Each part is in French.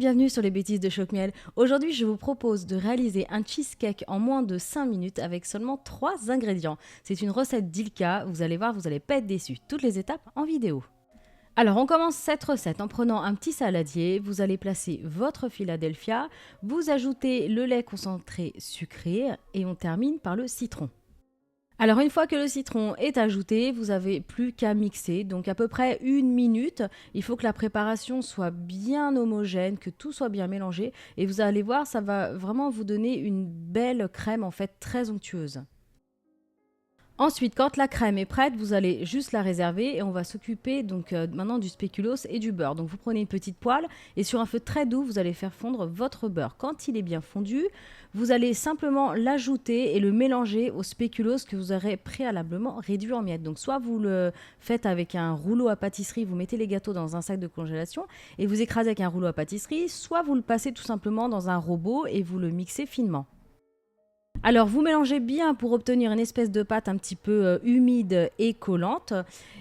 bienvenue sur les bêtises de Choc-Miel. Aujourd'hui, je vous propose de réaliser un cheesecake en moins de 5 minutes avec seulement 3 ingrédients. C'est une recette d'Ilka, vous allez voir, vous n'allez pas être déçus. Toutes les étapes en vidéo. Alors, on commence cette recette en prenant un petit saladier. Vous allez placer votre Philadelphia, vous ajoutez le lait concentré sucré et on termine par le citron. Alors une fois que le citron est ajouté, vous n'avez plus qu'à mixer, donc à peu près 1 minute. Il faut que la préparation soit bien homogène, que tout soit bien mélangé et vous allez voir, ça va vraiment vous donner une belle crème en fait très onctueuse. Ensuite, quand la crème est prête, vous allez juste la réserver et on va s'occuper donc maintenant du spéculoos et du beurre. Donc vous prenez une petite poêle et sur un feu très doux, vous allez faire fondre votre beurre. Quand il est bien fondu, vous allez simplement l'ajouter et le mélanger au spéculoos que vous aurez préalablement réduit en miettes. Donc soit vous le faites avec un rouleau à pâtisserie, vous mettez les gâteaux dans un sac de congélation et vous écrasez avec un rouleau à pâtisserie, soit vous le passez tout simplement dans un robot et vous le mixez finement. Alors, vous mélangez bien pour obtenir une espèce de pâte un petit peu humide et collante.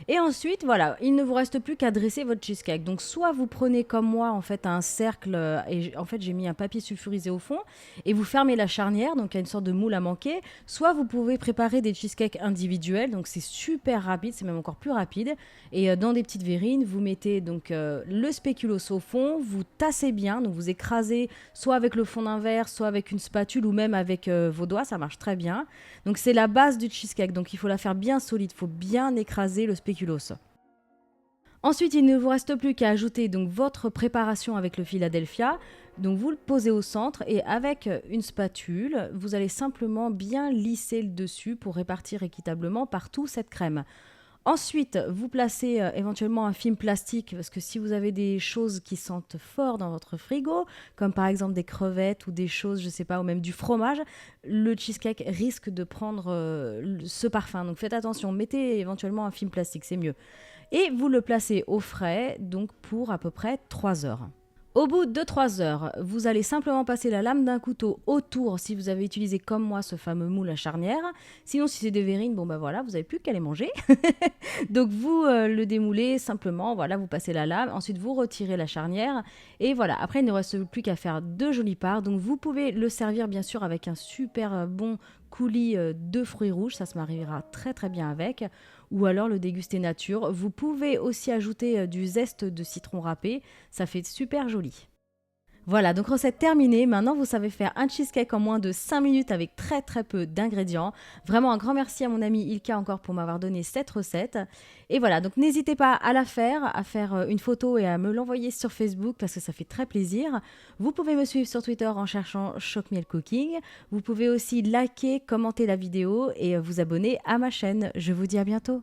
Et ensuite, voilà, il ne vous reste plus qu'à dresser votre cheesecake. Donc, soit vous prenez comme moi, en fait, un cercle, et en fait, j'ai mis un papier sulfurisé au fond, et vous fermez la charnière, donc il y a une sorte de moule à manquer. Soit vous pouvez préparer des cheesecakes individuels, donc c'est super rapide, c'est même encore plus rapide. Et dans des petites verrines, vous mettez donc le spéculoos au fond, vous tassez bien, donc vous écrasez soit avec le fond d'un verre, soit avec une spatule ou même avec vos doigts, ça marche très bien. Donc c'est la base du cheesecake, donc il faut la faire bien solide, il faut bien écraser le spéculoos. Ensuite, il ne vous reste plus qu'à ajouter donc votre préparation avec le Philadelphia. Donc vous le posez au centre et avec une spatule, vous allez simplement bien lisser le dessus pour répartir équitablement partout cette crème. Ensuite, vous placez éventuellement un film plastique parce que si vous avez des choses qui sentent fort dans votre frigo, comme par exemple des crevettes ou des choses, je sais pas, ou même du fromage, le cheesecake risque de prendre ce parfum. Donc faites attention, mettez éventuellement un film plastique, c'est mieux. Et vous le placez au frais, donc pour à peu près 3 heures. Au bout de 3 heures, vous allez simplement passer la lame d'un couteau autour si vous avez utilisé comme moi ce fameux moule à charnière. Sinon, si c'est des verrines, bon ben voilà, vous n'avez plus qu'à les manger. Donc vous le démoulez simplement, voilà, vous passez la lame, ensuite vous retirez la charnière et voilà, après il ne reste plus qu'à faire 2 jolies parts. Donc vous pouvez le servir bien sûr avec un super bon coulis de fruits rouges, ça se mariera très très bien avec, ou alors le déguster nature. Vous pouvez aussi ajouter du zeste de citron râpé, ça fait super joli. Voilà, donc recette terminée. Maintenant, vous savez faire un cheesecake en moins de 5 minutes avec très très peu d'ingrédients. Vraiment un grand merci à mon amie Ilka encore pour m'avoir donné cette recette. Et voilà, donc n'hésitez pas à la faire, à faire une photo et à me l'envoyer sur Facebook parce que ça fait très plaisir. Vous pouvez me suivre sur Twitter en cherchant Choc-Miel Cooking. Vous pouvez aussi liker, commenter la vidéo et vous abonner à ma chaîne. Je vous dis à bientôt.